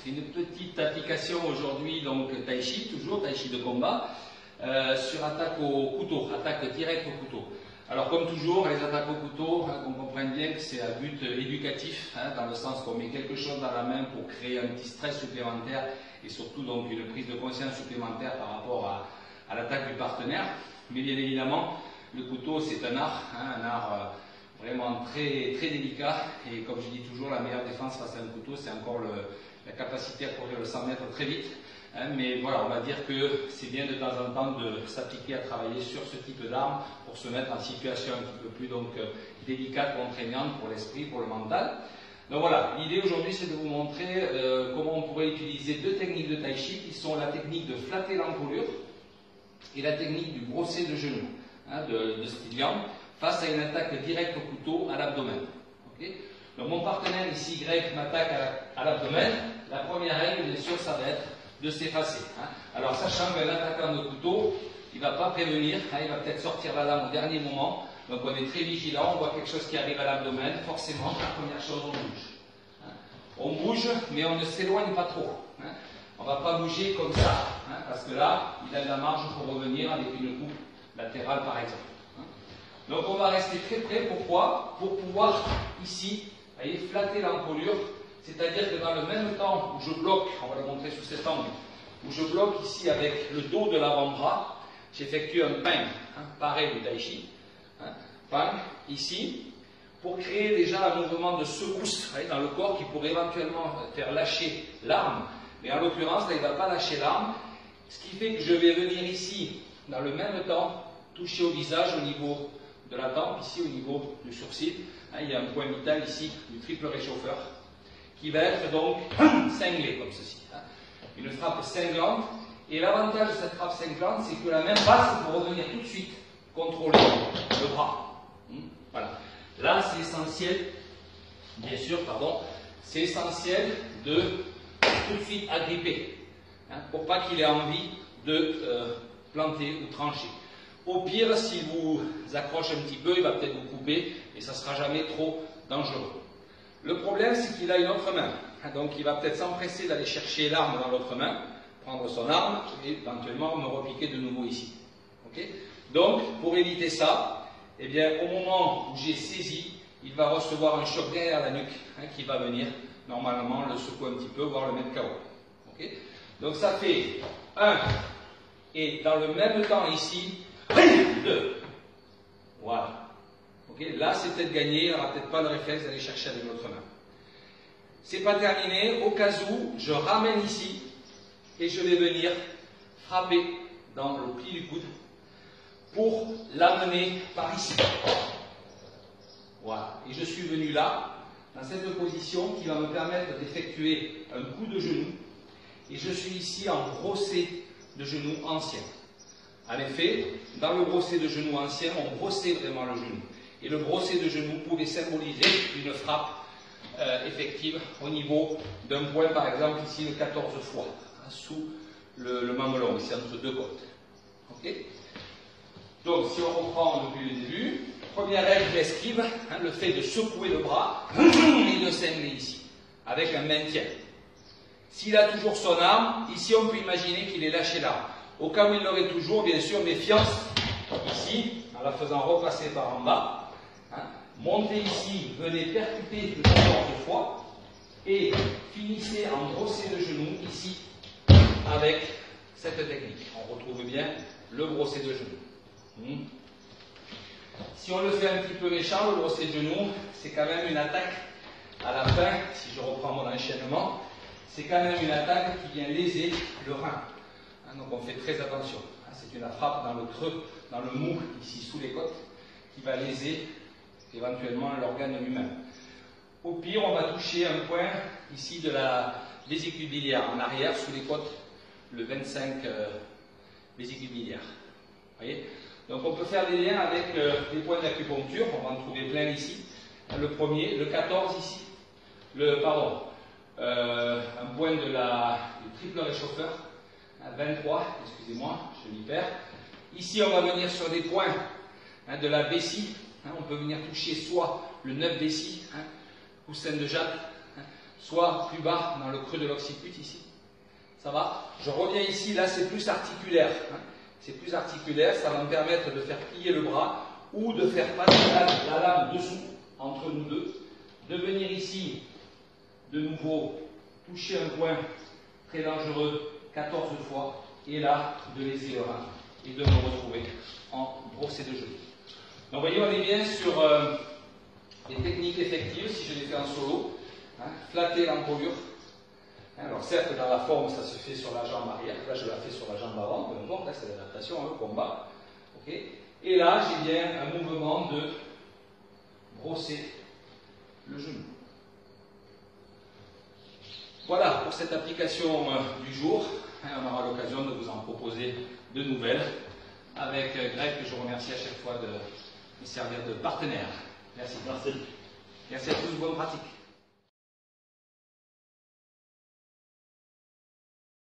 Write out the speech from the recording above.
C'est une petite application aujourd'hui, donc Tai Chi, toujours Tai Chi de combat, sur attaque au couteau, attaque directe au couteau. Alors comme toujours, les attaques au couteau, on comprend bien que c'est à but éducatif, dans le sens qu'on met quelque chose dans la main pour créer un petit stress supplémentaire et surtout donc une prise de conscience supplémentaire par rapport à l'attaque du partenaire. Mais bien évidemment, le couteau c'est un art vraiment très, très délicat, et comme je dis toujours, la meilleure défense face à un couteau, c'est encore la capacité à courir le 100 mètres très vite. Mais voilà, on va dire que c'est bien de temps en temps de s'appliquer à travailler sur ce type d'arme pour se mettre en situation un petit peu plus délicate, contraignante pour l'esprit, pour le mental. Donc voilà, l'idée aujourd'hui c'est de vous montrer comment on pourrait utiliser deux techniques de Tai Chi qui sont la technique de flatter l'encolure et la technique du brosser de genou, de style Yang, face à une attaque directe au couteau à l'abdomen. Okay. Donc mon partenaire ici, Y, m'attaque à l'abdomen. La première règle, bien sûr, ça va être de s'effacer. Alors sachant qu'un attaquant de couteau, il ne va pas prévenir, il va peut-être sortir la lame au dernier moment. Donc on est très vigilant, on voit quelque chose qui arrive à l'abdomen, forcément, la première chose, on bouge. On bouge, mais on ne s'éloigne pas trop. On ne va pas bouger comme ça, parce que là, il a de la marge pour revenir avec une coupe latérale par exemple. Donc on va rester très près, pourquoi? Pour pouvoir ici, voyez, flatter l'encolure, c'est-à-dire que dans le même temps où je bloque, on va le montrer sous cet angle, où je bloque ici avec le dos de l'avant-bras, j'effectue un ping, pareil du Tai Chi, ping, ici, pour créer déjà un mouvement de secousse dans le corps qui pourrait éventuellement faire lâcher l'arme, mais en l'occurrence, là il ne va pas lâcher l'arme, ce qui fait que je vais venir ici, dans le même temps, toucher au visage au niveau de la tempe, ici au niveau du sourcil. Il y a un point vital ici du triple réchauffeur qui va être donc cinglé comme ceci. Une frappe cinglante. Et l'avantage de cette frappe cinglante, c'est que la main passe pour revenir tout de suite contrôler le bras. Voilà. Là, c'est essentiel, bien sûr, pardon, c'est essentiel de tout de suite agripper, pour pas qu'il ait envie de planter ou trancher. Au pire, s'il vous accroche un petit peu, il va peut-être vous couper et ça ne sera jamais trop dangereux. Le problème, c'est qu'il a une autre main. Donc, il va peut-être s'empresser d'aller chercher l'arme dans l'autre main, prendre son arme et éventuellement me repiquer de nouveau ici. Okay. Donc, pour éviter ça, eh bien, au moment où j'ai saisi, il va recevoir un choc derrière la nuque qui va venir normalement le secouer un petit peu, voire le mettre KO. Okay. Donc, ça fait 1 et dans le même temps ici, 2. Voilà. Okay. Là, c'est peut-être gagné, on n'aura peut-être pas le réflexe d'aller chercher avec l'autre main. C'est pas terminé, au cas où, je ramène ici et je vais venir frapper dans le pli du coude pour l'amener par ici. Voilà. Et je suis venu là, dans cette position qui va me permettre d'effectuer un coup de genou. Et je suis ici en brossé de genou ancien. En effet, dans le brossé de genou ancien, on brossait vraiment le genou. Et le brossé de genou pouvait symboliser une frappe effective au niveau d'un point, par exemple, ici, de 14 fois, sous le mamelon, ici, entre deux côtes. Okay. Donc, si on reprend depuis le début, première règle d'esquive, le fait de secouer le bras et de cingler ici, avec un maintien. S'il a toujours son arme, ici, on peut imaginer qu'il ait lâché l'arme. Au cas où il l'aurait toujours, bien sûr, méfiance, ici, en la faisant repasser par en bas. Montez ici, venez percuter le 14 fois, et finissez en brossé de genou, ici, avec cette technique. On retrouve bien le brossé de genou. Si on le fait un petit peu méchant, le brossé de genou, c'est quand même une attaque à la fin, si je reprends mon enchaînement, c'est quand même une attaque qui vient léser le rein. Donc on fait très attention. C'est une frappe dans le creux, dans le mou, ici sous les côtes, qui va léser éventuellement l'organe humain. Au pire, on va toucher un point ici de la vésicule biliaire, en arrière, sous les côtes, le 25 vésicule biliaire. Voyez. Donc on peut faire des liens avec les points d'acupuncture, on va en trouver plein ici. Le premier, le 14 ici, un point du triple réchauffeur, 23, excusez-moi, je m'y perds. Ici, on va venir sur des points de la vessie. On peut venir toucher soit le 9 vessie, coussin de jade, soit plus bas dans le creux de l'occiput ici. Ça va? Je reviens ici, là c'est plus articulaire. Hein. C'est plus articulaire, ça va me permettre de faire plier le bras ou de faire passer la lame dessous, entre nous deux, de venir ici, de nouveau, toucher un point très dangereux 14 fois, et là, de léser le rein, et de me retrouver en brossée de genoux. Donc vous voyez, on est bien sur des techniques effectives, si je les fais en solo, hein, flatter l'encolure. Alors certes, dans la forme, ça se fait sur la jambe arrière, là je la fais sur la jambe avant, peu importe, là c'est l'adaptation, hein, le combat. Okay. Et là, j'ai bien un mouvement de brosser le genou. Voilà pour cette application du jour. On aura l'occasion de vous en proposer de nouvelles avec Greg, que je remercie à chaque fois de me servir de partenaire. Merci. Merci. Merci à tous, bonne pratique.